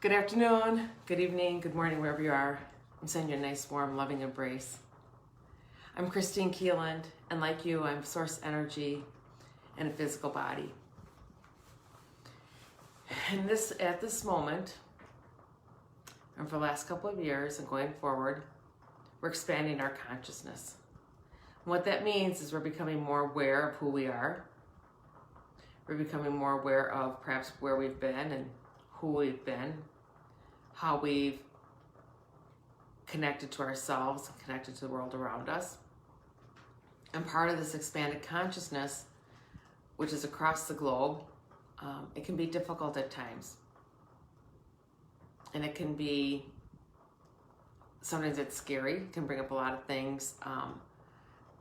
Good afternoon, good evening, good morning, wherever you are. I'm sending you a nice, warm, loving embrace. I'm Kristine Kieland, and like you, I'm source energy and a physical body. And at this moment, and for the last couple of years and going forward, we're expanding our consciousness. And what that means is we're becoming more aware of who we are. We're becoming more aware of perhaps where we've been and who we've been, how we've connected to ourselves and connected to the world around us. And part of this expanded consciousness, which is across the globe, it can be difficult at times. And it can be, sometimes it's scary. It can bring up a lot of things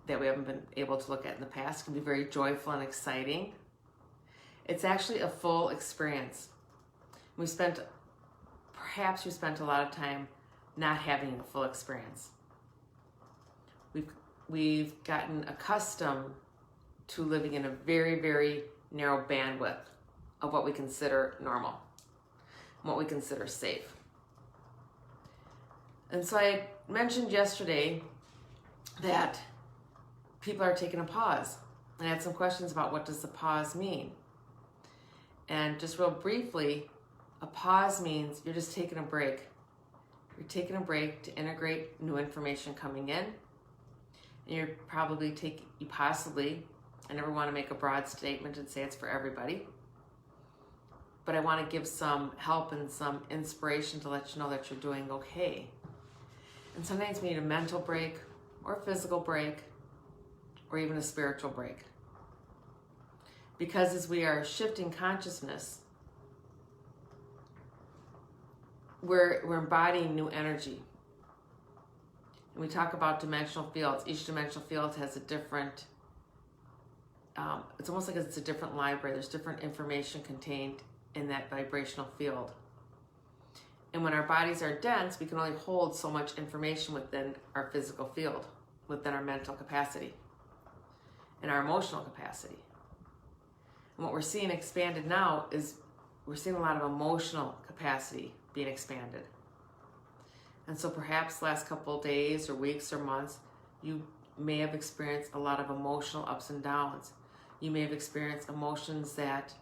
that we haven't been able to look at in the past. It can be very joyful and exciting. It's actually a full experience. Perhaps we spent a lot of time not having a full experience. We've gotten accustomed to living in a very, very narrow bandwidth of what we consider normal, what we consider safe. And so I mentioned yesterday that people are taking a pause. And I had some questions about what does the pause mean. And just real briefly, a pause means you're just taking a break. You're taking a break to integrate new information coming in. And you're probably I never want to make a broad statement and say it's for everybody, but I want to give some help and some inspiration to let you know that you're doing okay. And sometimes we need a mental break or a physical break or even a spiritual break. Because as we are shifting consciousness, we're embodying new energy. And we talk about dimensional fields. Each dimensional field has a different, it's almost like it's a different library. There's different information contained in that vibrational field. And when our bodies are dense, we can only hold so much information within our physical field, within our mental capacity, and our emotional capacity. And what we're seeing expanded now is we're seeing a lot of emotional capacity being expanded. And so perhaps last couple of days or weeks or months, you may have experienced a lot of emotional ups and downs. You may have experienced emotions that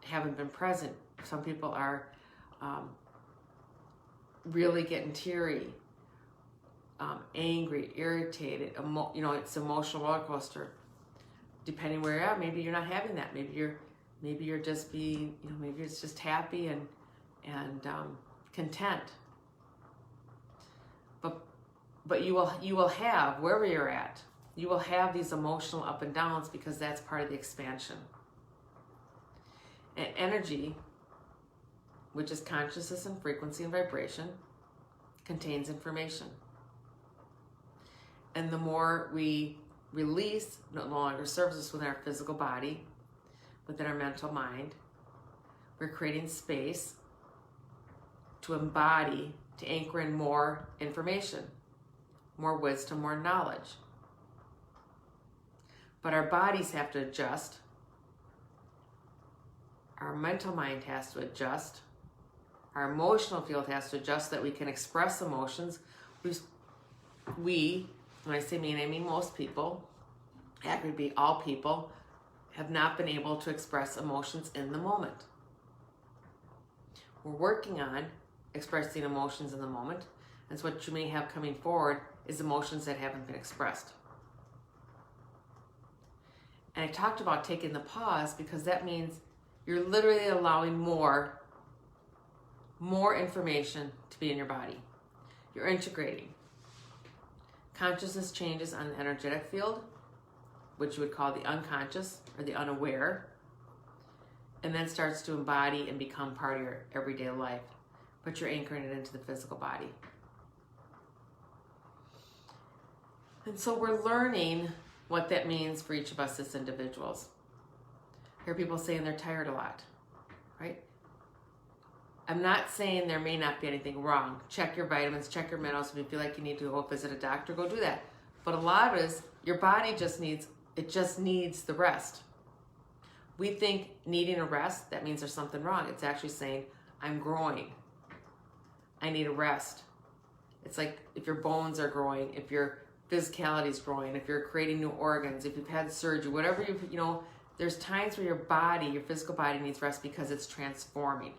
haven't been present. Some people are really getting teary, angry, irritated. It's an emotional roller coaster. Depending where you're at, maybe you're not having that. Maybe you're just being, maybe it's just happy and content. But you will have, wherever you're at, you will have these emotional up and downs because that's part of the expansion. And energy, which is consciousness and frequency and vibration, contains information. And the more we release, no longer serves us within our physical body, within our mental mind, we're creating space to embody, to anchor in more information, more wisdom, more knowledge. But our bodies have to adjust. Our mental mind has to adjust. Our emotional field has to adjust so that we can express emotions. We, when I say me, and I mean most people, that could be all people, have not been able to express emotions in the moment. We're working on expressing emotions in the moment. And so what you may have coming forward is emotions that haven't been expressed. And I talked about taking the pause because that means you're literally allowing more information to be in your body. You're integrating. Consciousness changes on the energetic field, which you would call the unconscious or the unaware, and then starts to embody and become part of your everyday life. But you're anchoring it into the physical body. And so we're learning what that means for each of us as individuals. I hear people saying they're tired a lot, right? I'm not saying there may not be anything wrong. Check your vitamins, check your minerals. If you feel like you need to go visit a doctor, go do that. But a lot of it is your body just needs the rest. We think needing a rest, that means there's something wrong. It's actually saying, I'm growing. I need a rest. It's like if your bones are growing, if your physicality is growing, if you're creating new organs, if you've had surgery, whatever there's times where your body, your physical body needs rest because it's transforming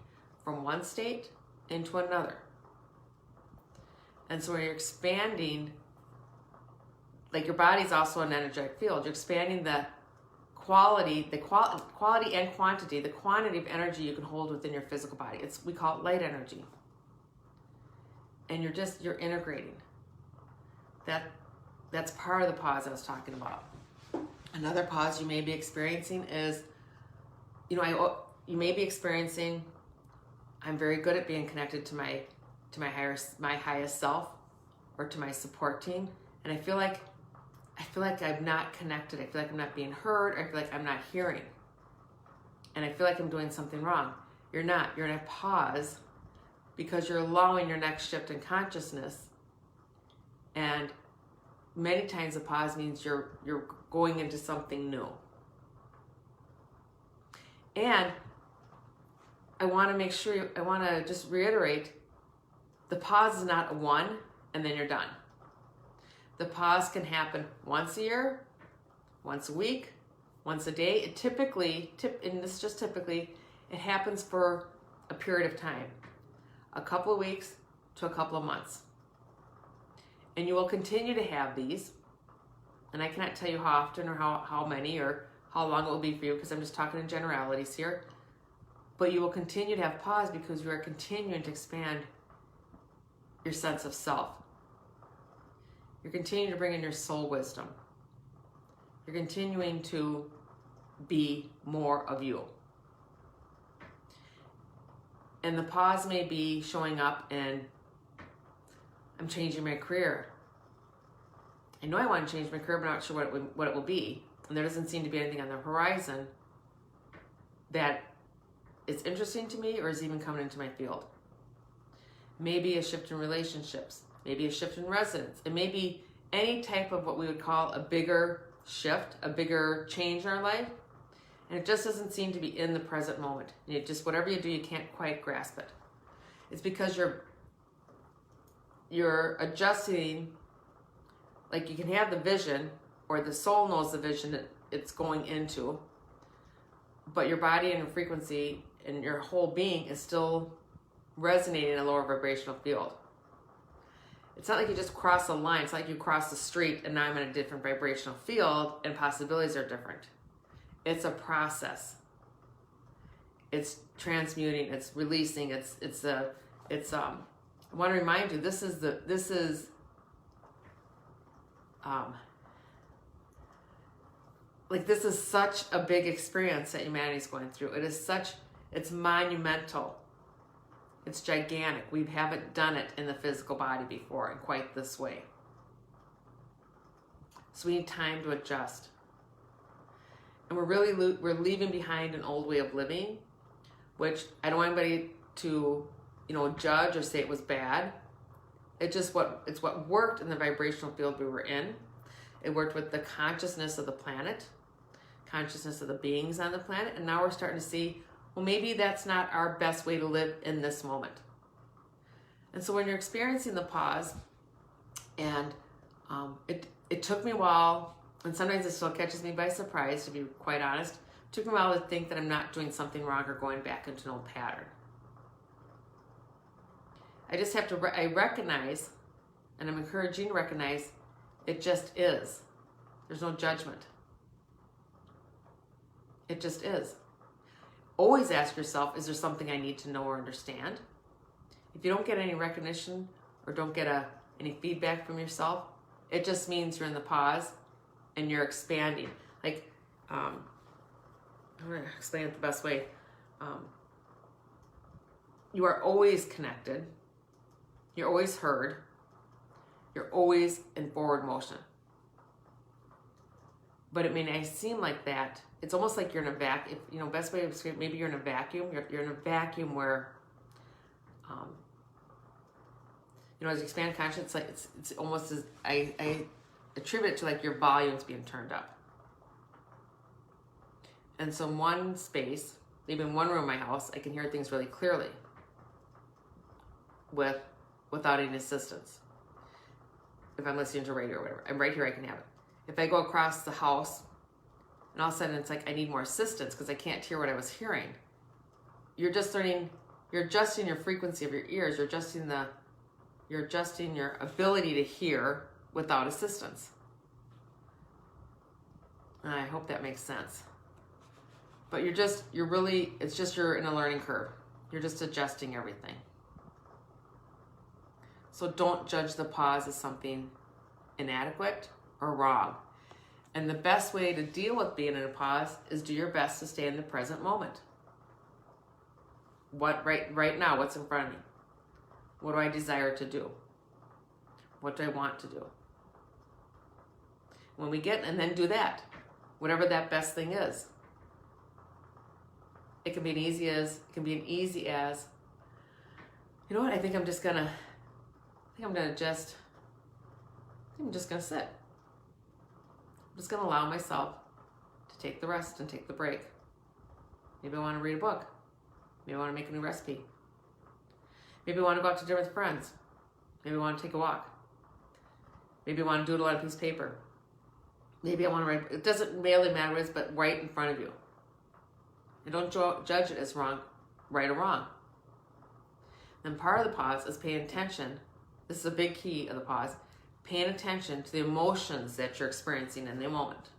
from one state into another. And so when you're expanding, like your body's also an energetic field, you're expanding the quality and quantity, the quantity of energy you can hold within your physical body. We call it light energy. And you're integrating. That's part of the pause I was talking about. Another pause you may be experiencing is, you may be experiencing, I'm very good at being connected to my highest self or to my support team, and I feel like I'm not connected. I feel like I'm not being heard. I feel like I'm not hearing, and I feel like I'm doing something wrong. You're not. You're in a pause because you're allowing your next shift in consciousness, and many times a pause means you're going into something new. And I want to just reiterate, the pause is not a one and then you're done. The pause can happen once a year, once a week, once a day. It typically, it happens for a period of time, a couple of weeks to a couple of months. And you will continue to have these, and I cannot tell you how often or how many or how long it will be for you because I'm just talking in generalities here. But you will continue to have pause because you are continuing to expand your sense of self. You're continuing to bring in your soul wisdom. You're continuing to be more of you. And the pause may be showing up in, I'm changing my career. I know I want to change my career, but I'm not sure what it will be. And there doesn't seem to be anything on the horizon that is interesting to me or is even coming into my field. Maybe a shift in relationships, maybe a shift in residence. It may be any type of what we would call a bigger shift, a bigger change in our life. And it just doesn't seem to be in the present moment. And whatever you do, you can't quite grasp it. It's because you're adjusting. Like you can have the vision, or the soul knows the vision that it's going into, but your body and your frequency and your whole being is still resonating in a lower vibrational field. It's not like you just cross a line. It's like you cross the street and now I'm in a different vibrational field and possibilities are different. It's a process. It's transmuting, it's releasing, I want to remind you, this is such a big experience that humanity is going through. It's monumental. It's gigantic. We haven't done it in the physical body before in quite this way. So we need time to adjust. And we're leaving behind an old way of living, which I don't want anybody to, judge or say it was bad. It's what worked in the vibrational field we were in. It worked with the consciousness of the planet, consciousness of the beings on the planet, and now we're starting to see, well, maybe that's not our best way to live in this moment. And so when you're experiencing the pause, and it took me a while, and sometimes it still catches me by surprise, to be quite honest. It took me a while to think that I'm not doing something wrong or going back into an old pattern. I just have to, I recognize, and I'm encouraging you to recognize, it just is. There's no judgment. It just is. Always ask yourself, is there something I need to know or understand? If you don't get any recognition or don't get any feedback from yourself, it just means you're in the pause and you're expanding. Like, I'm going to explain it the best way. You are always connected. You're always heard. You're always in forward motion. But it may not seem like that. It's almost like you're in a vacuum. Best way to describe, maybe you're in a vacuum. You're in a vacuum where, as you expand consciousness, it's almost as I attribute it to like your volume's being turned up. And so in one space, even one room in my house, I can hear things really clearly. without any assistance. If I'm listening to radio or whatever, I'm right here, I can have it. If I go across the house and all of a sudden it's like I need more assistance because I can't hear what I was hearing, you're just learning, you're adjusting your frequency of your ears, you're adjusting your ability to hear without assistance. And I hope that makes sense. But you're in a learning curve. You're just adjusting everything. So don't judge the pause as something inadequate or wrong. And the best way to deal with being in a pause is do your best to stay in the present moment. What right now, what's in front of me? What do I desire to do? What do I want to do? And then do that. Whatever that best thing is. It can be an easy as, you know what, I think I'm just gonna sit. I'm just gonna allow myself to take the rest and take the break. Maybe I wanna read a book. Maybe I wanna make a new recipe. Maybe I wanna go out to dinner with friends. Maybe I wanna take a walk. Maybe I wanna doodle on a piece of paper. Maybe I wanna write, it doesn't really matter what it is, but right in front of you. And don't judge it as right or wrong. And part of the pause is paying attention. This is a big key of the pause. Paying attention to the emotions that you're experiencing in the moment.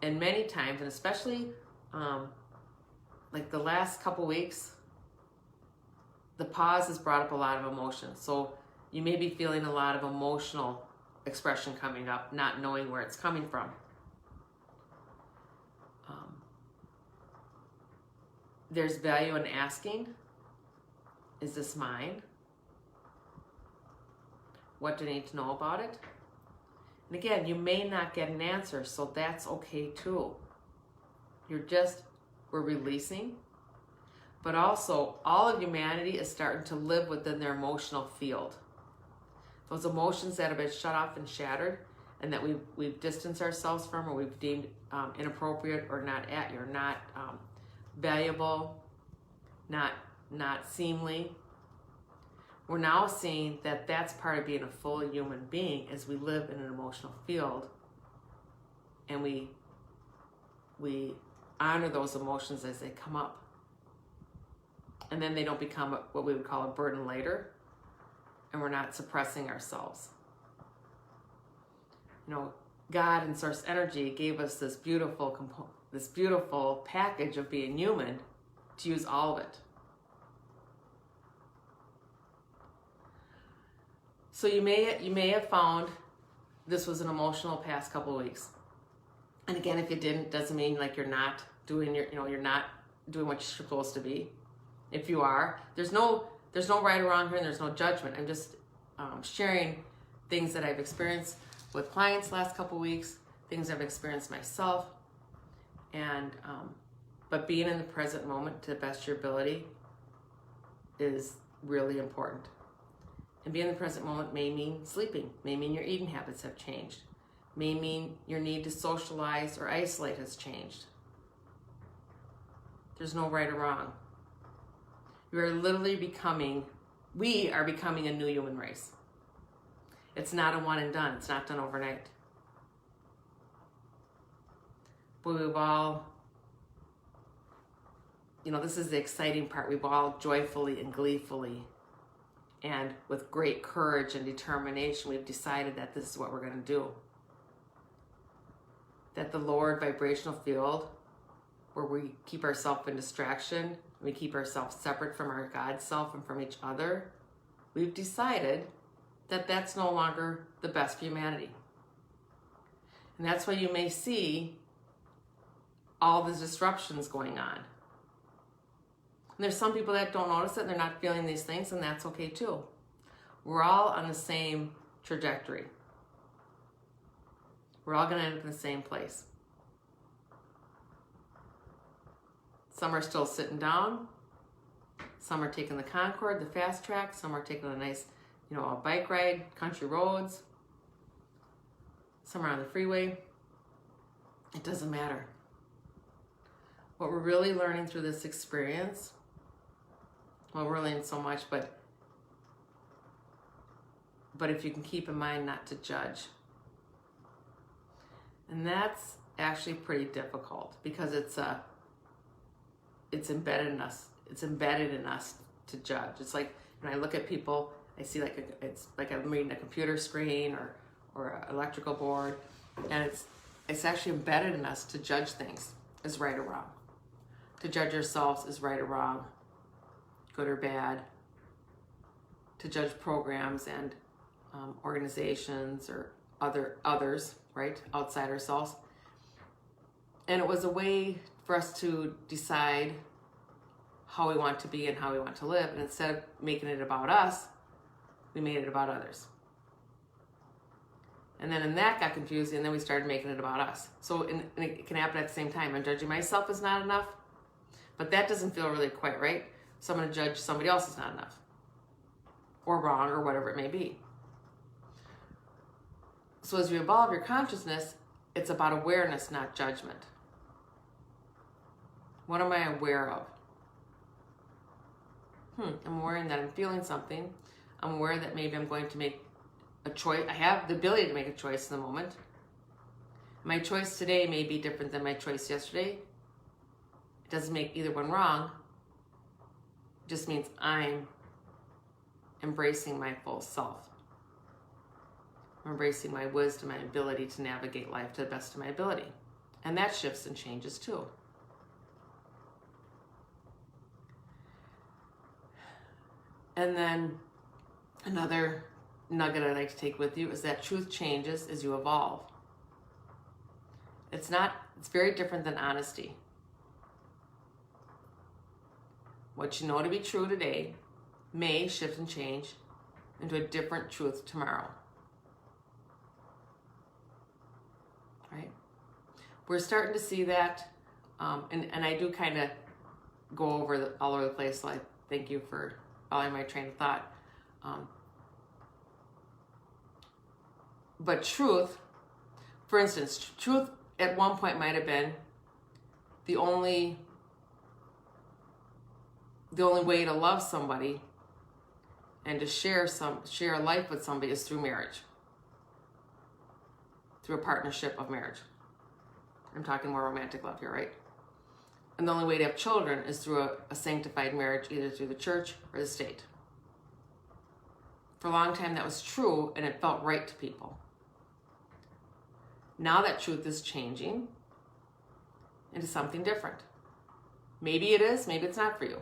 And many times, and especially like the last couple weeks, the pause has brought up a lot of emotions. So you may be feeling a lot of emotional expression coming up, not knowing where it's coming from. There's value in asking, is this mine? What do I need to know about it? And again, you may not get an answer, so that's okay too. We're releasing, but also all of humanity is starting to live within their emotional field. Those emotions that have been shut off and shattered and that we've distanced ourselves from, or we've deemed inappropriate or not valuable, not seemly. We're now seeing that that's part of being a full human being, as we live in an emotional field, and we honor those emotions as they come up, and then they don't become what we would call a burden later, and we're not suppressing ourselves. You know, God and Source Energy gave us this beautiful package of being human to use all of it. So you may have found this was an emotional past couple of weeks. And again, if you didn't, doesn't mean like you're not doing you're not doing what you're supposed to be. If you are, there's no right or wrong here, and there's no judgment. I'm just sharing things that I've experienced with clients last couple of weeks, things I've experienced myself, and but being in the present moment to the best of your ability is really important. And being in the present moment may mean sleeping, may mean your eating habits have changed, may mean your need to socialize or isolate has changed. There's no right or wrong. We are becoming a new human race. It's not a one and done. It's not done overnight. But we've all, this is the exciting part. We've all joyfully and gleefully and with great courage and determination, we've decided that this is what we're going to do. That the lowered vibrational field, where we keep ourselves in distraction, we keep ourselves separate from our God self and from each other, we've decided that that's no longer the best for humanity. And that's why you may see all the disruptions going on. And there's some people that don't notice it, and they're not feeling these things, and that's okay too. We're all on the same trajectory. We're all going to end up in the same place. Some are still sitting down. Some are taking the Concorde, the fast track. Some are taking a nice, a bike ride, country roads. Some are on the freeway. It doesn't matter. What we're really learning through this experience, well, really ain't so much, but if you can keep in mind not to judge. And that's actually pretty difficult because it's embedded in us. It's embedded in us to judge. It's like when I look at people, I see it's like I'm reading a computer screen or an electrical board, and it's actually embedded in us to judge things as right or wrong. To judge ourselves as right or wrong, good or bad. To judge programs and organizations or others, right, outside ourselves. And it was a way for us to decide how we want to be and how we want to live. And instead of making it about us, we made it about others. And then that got confusing, and then we started making it about us. So and it can happen at the same time. I'm judging myself as not enough, but that doesn't feel really quite right. So I'm going to judge somebody else as not enough, or wrong, or whatever it may be. So as you evolve your consciousness, it's about awareness, not judgment. What am I aware of? I'm aware that I'm feeling something. I'm aware that maybe I'm going to make a choice. I have the ability to make a choice in the moment. My choice today may be different than my choice yesterday. It doesn't make either one wrong. It just means I'm embracing my full self. I'm embracing my wisdom, my ability to navigate life to the best of my ability. And that shifts and changes too. And then another nugget I'd like to take with you is that truth changes as you evolve. It's very different than honesty. What you know to be true today may shift and change into a different truth tomorrow. Right? We're starting to see that, and I do kind of go all over the place, so I thank you for following my train of thought. But truth, for instance, truth at one point might have been the only way to love somebody and to share life with somebody is through marriage, through a partnership of marriage. I'm talking more romantic love here, right? And the only way to have children is through a sanctified marriage, either through the church or the state. For a long time that was true, and it felt right to people. Now that truth is changing into something different. Maybe it is, maybe it's not for you.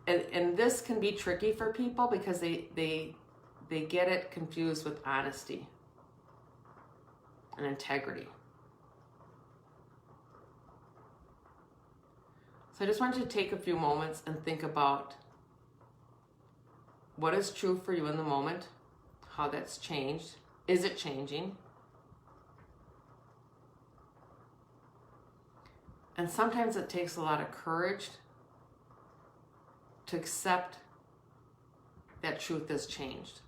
And this can be tricky for people because they get it confused with honesty and integrity. So I just want you to take a few moments and think about what is true for you in the moment, how that's changed. Is it changing? And sometimes it takes a lot of courage to accept that truth has changed.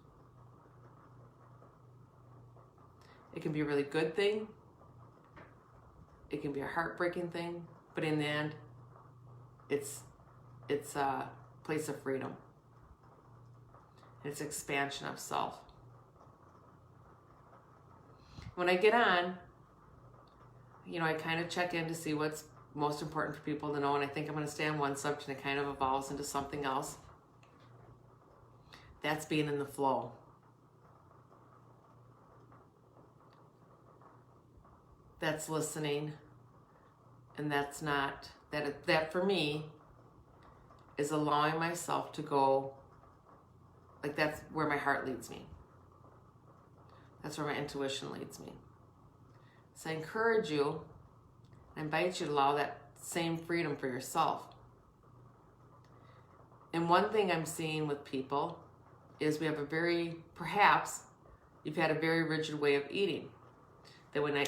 It can be a really good thing. It can be a heartbreaking thing, but in the end, it's a place of freedom. It's expansion of self. When I get on, I kind of check in to see what's most important for people to know, and I think I'm going to stay on one subject, and it kind of evolves into something else. That's being in the flow. That's listening, and that's not, that for me is allowing myself to go, like that's where my heart leads me. That's where my intuition leads me. So I encourage you, I invite you to allow that same freedom for yourself. And one thing I'm seeing with people is we have perhaps you've had a very rigid way of eating. That when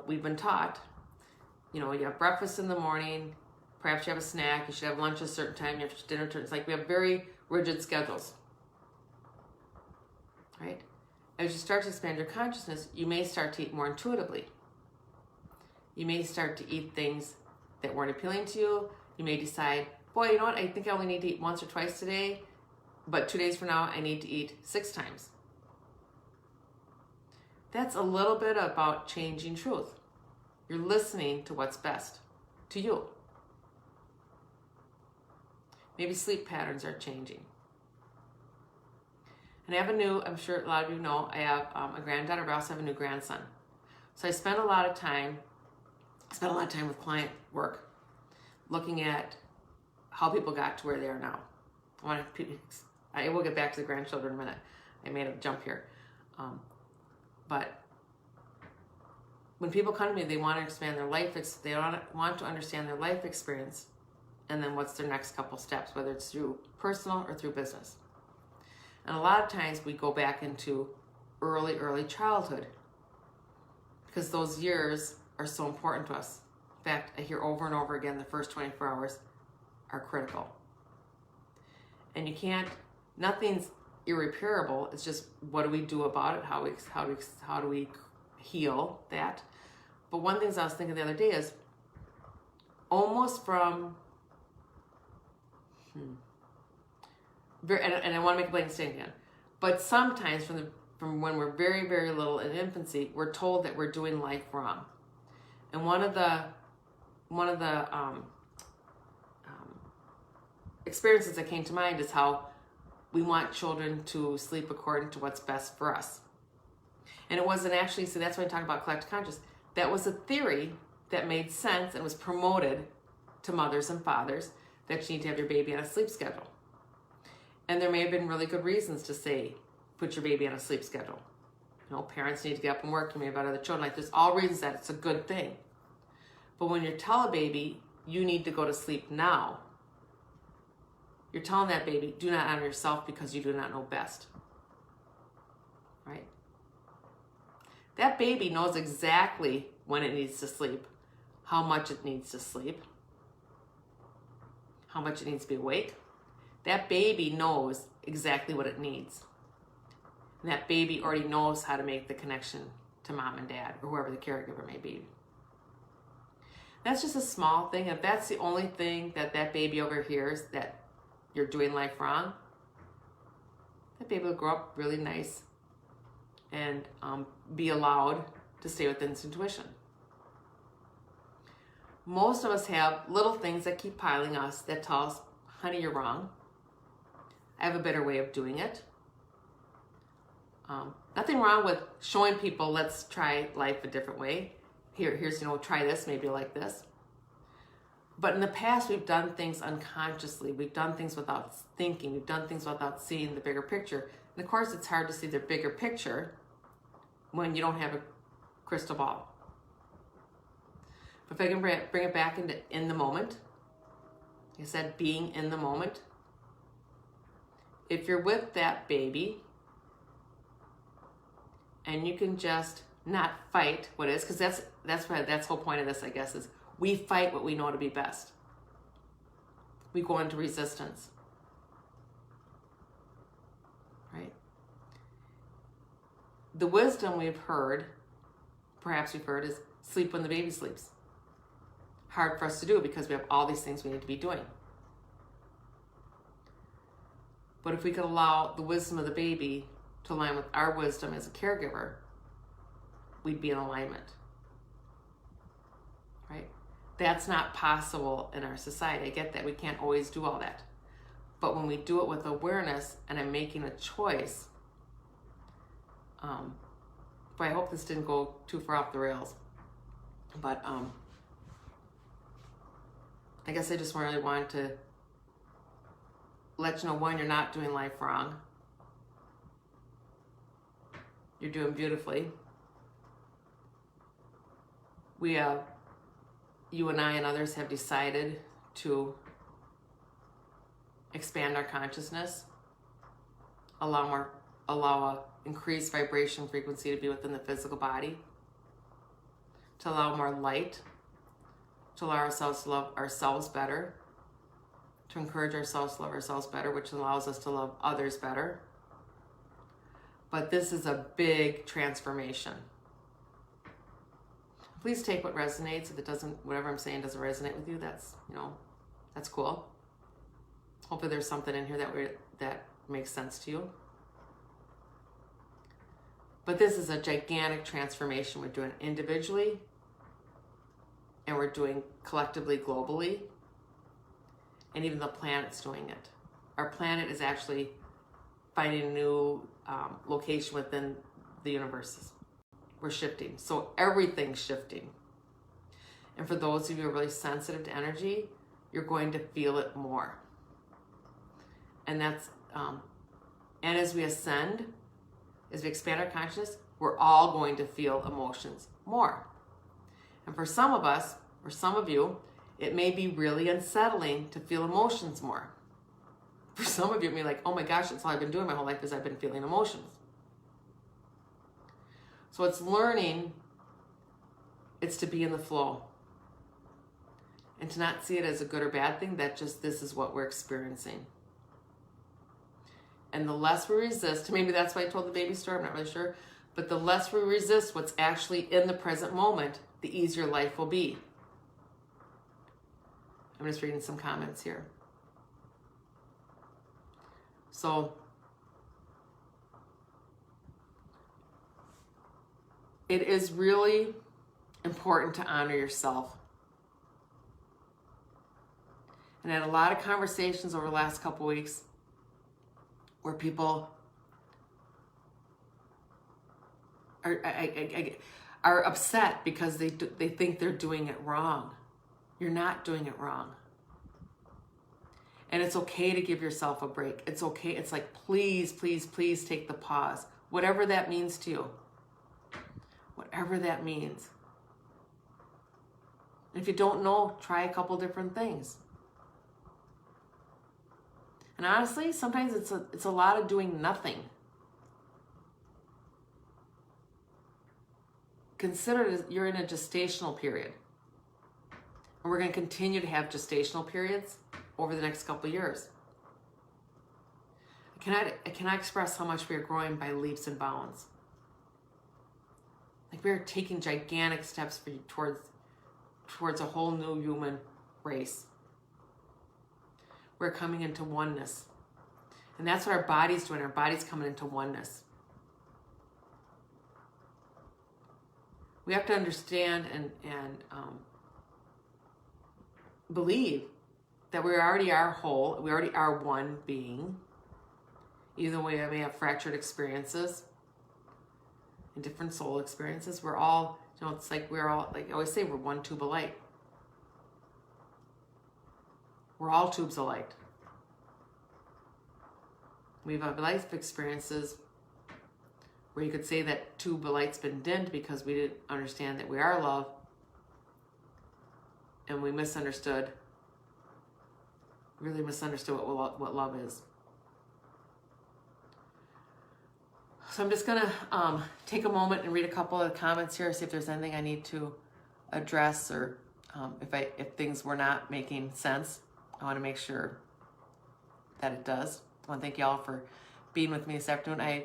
we've been taught, you have breakfast in the morning, perhaps you have a snack, you should have lunch at a certain time, you have dinner, it's like we have very rigid schedules, right? As you start to expand your consciousness, you may start to eat more intuitively. You may start to eat things that weren't appealing to you. You may decide, boy, you know what, I think I only need to eat once or twice today, but 2 days from now, I need to eat 6 times. That's a little bit about changing truth. You're listening to what's best to you. Maybe sleep patterns are changing. And I have I'm sure a lot of you know, I have a granddaughter, but I also have a new grandson. So I spend a lot of time with client work, looking at how people got to where they are now. I will get back to the grandchildren in a minute. I made a jump here. But when people come to me, they want to expand their life. They want to understand their life experience, and then what's their next couple steps, whether it's through personal or through business. And a lot of times we go back into early childhood because those years are so important to us. In fact, I hear over and over again the first 24 hours are critical. And nothing's irreparable. It's just, what do we do about it? How do we heal that? But one thing I was thinking the other day is almost from, and I want to make a blanket statement again, but sometimes from when we're very, very little in infancy, we're told that we're doing life wrong. And one of the experiences that came to mind is how we want children to sleep according to what's best for us. And it wasn't actually, so that's when I talk about collective conscious. That was a theory that made sense and was promoted to mothers and fathers, that you need to have your baby on a sleep schedule. And there may have been really good reasons to say, put your baby on a sleep schedule. You know, parents need to get up and work. You may have other children. Like, there's all reasons that it's a good thing. But when you tell a baby, you need to go to sleep now, you're telling that baby, do not honor yourself because you do not know best. Right? That baby knows exactly when it needs to sleep, how much it needs to sleep, how much it needs to be awake. That baby knows exactly what it needs. And that baby already knows how to make the connection to mom and dad, or whoever the caregiver may be. That's just a small thing. If that's the only thing that baby overhears, that you're doing life wrong, that baby will grow up really nice and be allowed to stay within its intuition. Most of us have little things that keep piling us that tell us, honey, you're wrong. I have a better way of doing it. Nothing wrong with showing people, let's try life a different way. Here's, try this, maybe like this. But in the past, we've done things unconsciously. We've done things without thinking. We've done things without seeing the bigger picture. And of course, it's hard to see the bigger picture when you don't have a crystal ball. But if I can bring it back into in the moment, like I said, being in the moment. If you're with that baby and you can just not fight what is, because that's the whole point of this, I guess, is we fight what we know to be best. We go into resistance. Right? The wisdom perhaps we've heard, is sleep when the baby sleeps. Hard for us to do because we have all these things we need to be doing. But if we could allow the wisdom of the baby to align with our wisdom as a caregiver, we'd be in alignment. Right? That's not possible in our society. I get that we can't always do all that. But when we do it with awareness and I'm making a choice, but I hope this didn't go too far off the rails. But I guess I just really wanted to let you know, one, you're not doing life wrong. You're doing beautifully. You and I and others have decided to expand our consciousness, allow a increased vibration frequency to be within the physical body, to allow more light, to allow ourselves to love ourselves better, to encourage ourselves to love ourselves better, which allows us to love others better. But this is a big transformation. Please take what resonates. If it doesn't, whatever I'm saying doesn't resonate with you, that's, that's cool. Hopefully there's something in here that makes sense to you. But this is a gigantic transformation we're doing individually, and we're doing collectively, globally, and even the planet's doing it. Our planet is actually finding a new location within the universe. We're shifting. So everything's shifting. And for those of you who are really sensitive to energy, you're going to feel it more. And that's, and as we ascend, as we expand our consciousness, we're all going to feel emotions more. And for some of us, or some of you, it may be really unsettling to feel emotions more. For some of you, it may be like, oh my gosh, that's all I've been doing my whole life is I've been feeling emotions. So it's learning, it's to be in the flow. And to not see it as a good or bad thing, that just this is what we're experiencing. And the less we resist, maybe that's why I told the baby story, I'm not really sure, but the less we resist what's actually in the present moment, the easier life will be. I'm just reading some comments here. So, it is really important to honor yourself. And I had a lot of conversations over the last couple weeks where people are upset because they think they're doing it wrong. You're not doing it wrong. And it's okay to give yourself a break. It's okay. It's like, please, please, please take the pause. Whatever that means to you. Whatever that means. If you don't know, try a couple different things. And honestly, sometimes it's a lot of doing nothing. Consider you're in a gestational period. And we're going to continue to have gestational periods over the next couple of years. I cannot express how much we are growing by leaps and bounds. Like we are taking gigantic steps towards a whole new human race. We're coming into oneness. And that's what our body's doing. Our body's coming into oneness. We have to understand and believe that we already are whole. We already are one being. Even though we may have fractured experiences and different soul experiences, we're all, it's like we're all, like I always say, we're one tube of light. We're all tubes of light. We've had life experiences where you could say that tube of light's been dimmed because we didn't understand that we are love, and we really misunderstood what love is. So I'm just gonna take a moment and read a couple of the comments here, see if there's anything I need to address, or if things were not making sense. I want to make sure that it does. I want to thank y'all for being with me this afternoon.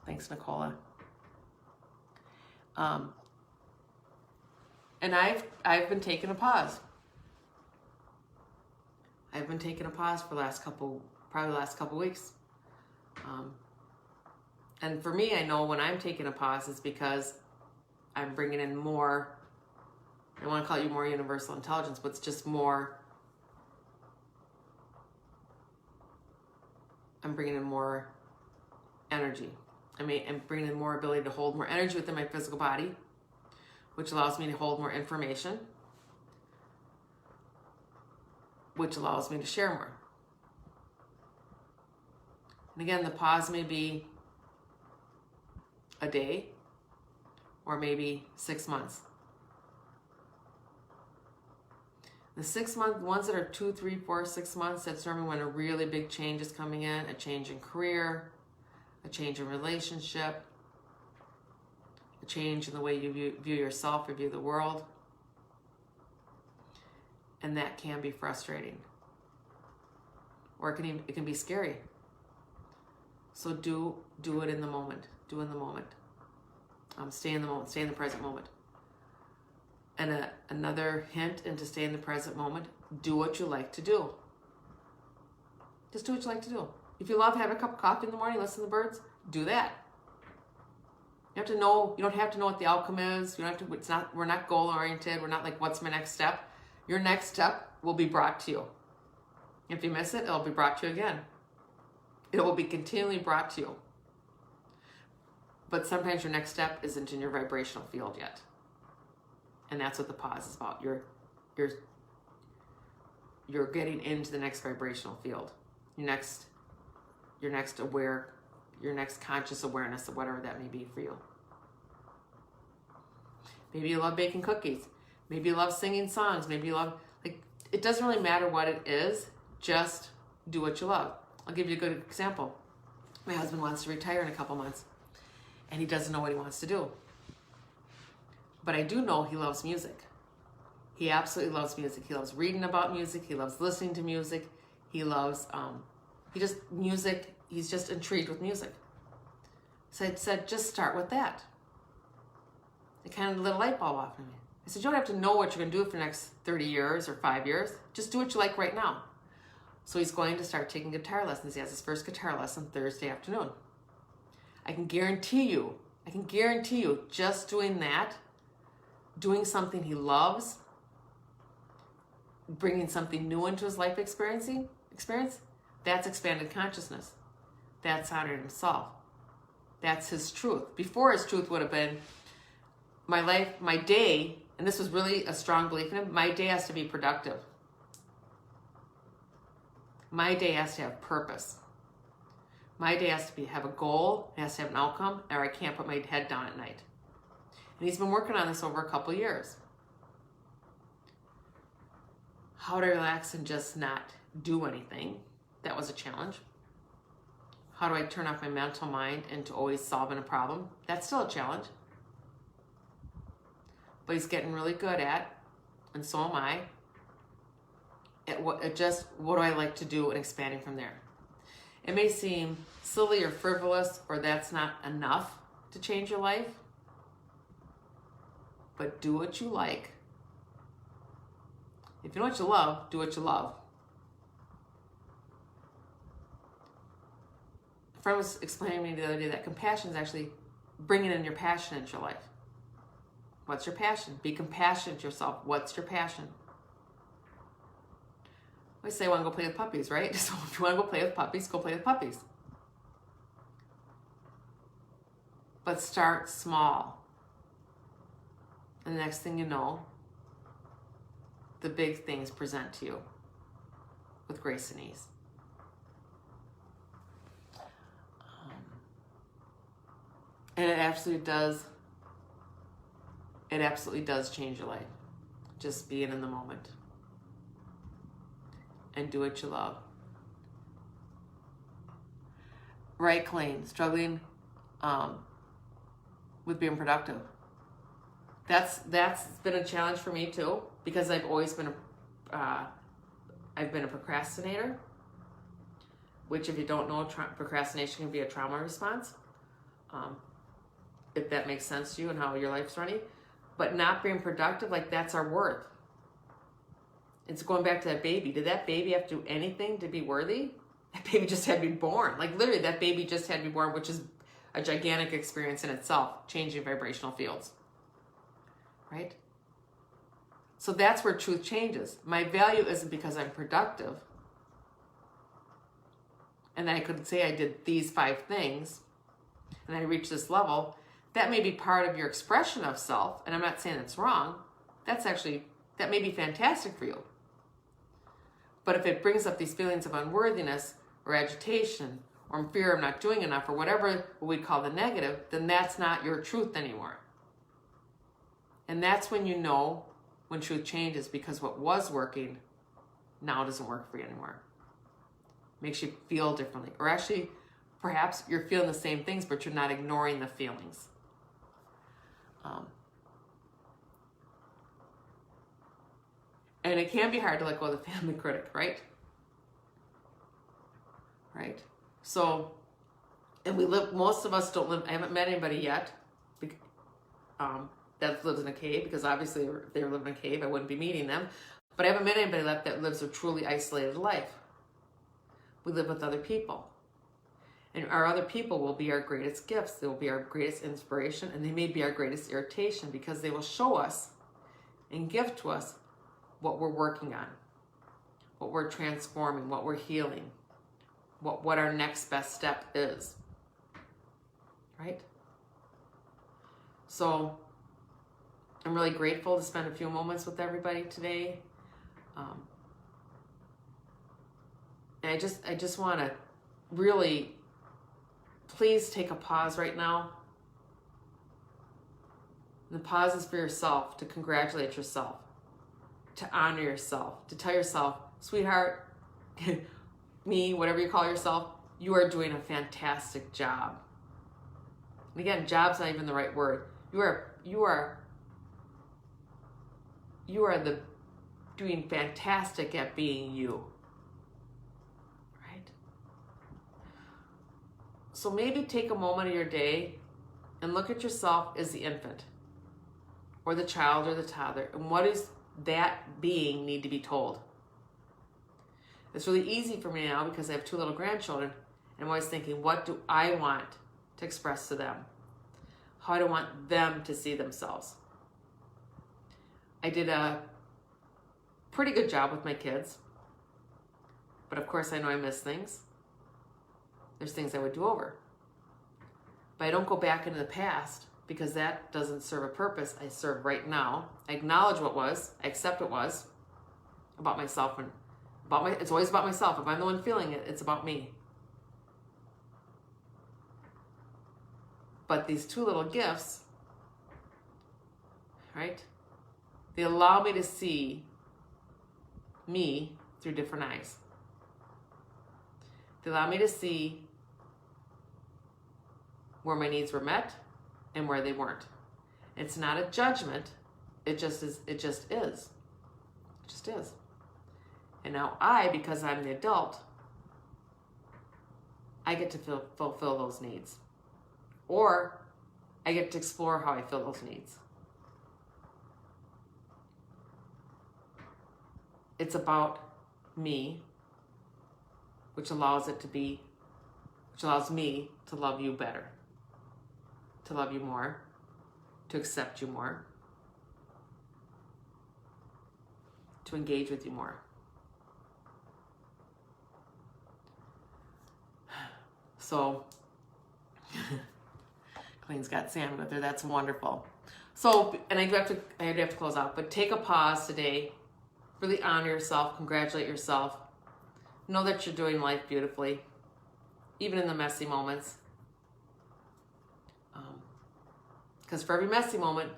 Thanks, Nicola. And I've been taking a pause. I've been taking a pause for the last couple weeks. And for me, I know when I'm taking a pause, it's because I'm bringing in more, I want to call you more universal intelligence, but it's just more, I'm bringing in more energy. I'm bringing in more ability to hold more energy within my physical body, which allows me to hold more information, which allows me to share more. And again, the pause may be a day or maybe 6 months. The 6 month ones that are 2, 3, 4, 6 months, that's normally when a really big change is coming in, a change in career, a change in relationship, a change in the way you view yourself or view the world. And that can be frustrating. Or it can be scary. So do it in the moment. Do in the moment. Stay in the moment. Stay in the present moment. And another hint into stay in the present moment, do what you like to do. Just do what you like to do. If you love having a cup of coffee in the morning, listen to the birds, do that. You have to know, you don't have to know what the outcome is. You don't have to, it's not, we're not goal oriented. We're not like, what's my next step? Your next step will be brought to you. If you miss it, it'll be brought to you again. It will be continually brought to you. But sometimes your next step isn't in your vibrational field yet. And that's what the pause is about. You're getting into the next vibrational field. Your next conscious awareness of whatever that may be for you. Maybe you love baking cookies. Maybe you love singing songs. Maybe you love, like, it doesn't really matter what it is. Just do what you love. I'll give you a good example. My husband wants to retire in a couple months, and he doesn't know what he wants to do. But I do know he loves music. He absolutely loves music. He loves reading about music. He loves listening to music. He loves, music. He's just intrigued with music. So I said, just start with that. It kind of lit a light bulb off in me. I said, you don't have to know what you're going to do for the next 30 years or 5 years. Just do what you like right now. So he's going to start taking guitar lessons. He has his first guitar lesson Thursday afternoon. I can guarantee you, just doing that, doing something he loves, bringing something new into his life experience, that's expanded consciousness. That's honoring himself. That's his truth. Before, his truth would have been, my life, my day, and this was really a strong belief in him, my day has to be productive. My day has to have purpose. My day has to have a goal, it has to have an outcome, or I can't put my head down at night. And he's been working on this over a couple of years. How to relax and just not do anything. That was a challenge. How do I turn off my mental mind into always solving a problem? That's still a challenge. But he's getting really good at, and so am I, what do I like to do and expanding from there. It may seem silly or frivolous or that's not enough to change your life, but do what you like. If you know what you love, do what you love. A friend was explaining to me the other day that compassion is actually bringing in your passion into your life. What's your passion? Be compassionate to yourself. What's your passion? I say I want to go play with puppies, right? So if you want to go play with puppies, go play with puppies. But start small. And the next thing you know, the big things present to you with grace and ease. And it absolutely does change your life. Just being in the moment. And do what you love. Right, Kieland, struggling with being productive. That's been a challenge for me too, because I've always been I've been a procrastinator, which if you don't know, procrastination can be a trauma response. If that makes sense to you and how your life's running. But not being productive, like that's our worth. It's going back to that baby. Did that baby have to do anything to be worthy? That baby just had to be born. Like literally that baby just had to be born, which is a gigantic experience in itself, changing vibrational fields. Right? So that's where truth changes. My value isn't because I'm productive. And I could say I did these 5 things and I reached this level. That may be part of your expression of self, and I'm not saying it's wrong. That may be fantastic for you. But if it brings up these feelings of unworthiness or agitation or fear of not doing enough or whatever we call the negative, then that's not your truth anymore. And that's when you know when truth changes, because what was working now doesn't work for you anymore. Makes you feel differently. Or actually, perhaps you're feeling the same things, but you're not ignoring the feelings. And it can be hard to let go of the family critic, right? Right? So, and most of us don't live, I haven't met anybody yet that lives in a cave, because obviously if they were living in a cave, I wouldn't be meeting them. But I haven't met anybody that lives a truly isolated life. We live with other people. And our other people will be our greatest gifts. They will be our greatest inspiration, and they may be our greatest irritation, because they will show us and give to us what we're working on, what we're transforming, what we're healing, what our next best step is. Right? So I'm really grateful to spend a few moments with everybody today. And I just want to really, please take a pause right now. The pause is for yourself, to congratulate yourself, to honor yourself, to tell yourself, sweetheart, me, whatever you call yourself, you are doing a fantastic job. And again, job's not even the right word. You are doing fantastic at being you. Right? So maybe take a moment of your day and look at yourself as the infant, or the child, or the toddler, and what does that being need to be told? It's really easy for me now, because I have 2 little grandchildren, and I'm always thinking, what do I want to express to them? How do I want them to see themselves? I did a pretty good job with my kids, but of course I know I miss things. There's things I would do over. But I don't go back into the past, because that doesn't serve a purpose. I serve right now. I acknowledge what was, I accept what was, about myself, and it's always about myself. If I'm the one feeling it, it's about me. But these 2 little gifts, right? They allow me to see me through different eyes. They allow me to see where my needs were met and where they weren't. It's not a judgment. It just is. It just is. It just is. And now because I'm the adult, I get to fulfill those needs. Or I get to explore how I fill those needs. It's about me, which allows me to love you better, to love you more, to accept you more, to engage with you more. So, Clean's got Sam with her. That's wonderful. So, and I do have to close out, but take a pause today. Really honor yourself. Congratulate yourself. Know that you're doing life beautifully, even in the messy moments. Because for every messy moment,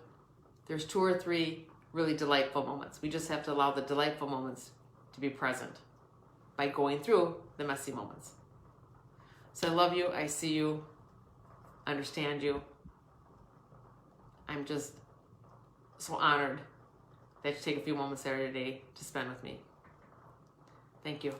there's 2 or 3 really delightful moments. We just have to allow the delightful moments to be present by going through the messy moments. So I love you. I see you. Understand you. I'm just so honored that you take a few moments there today to spend with me. Thank you.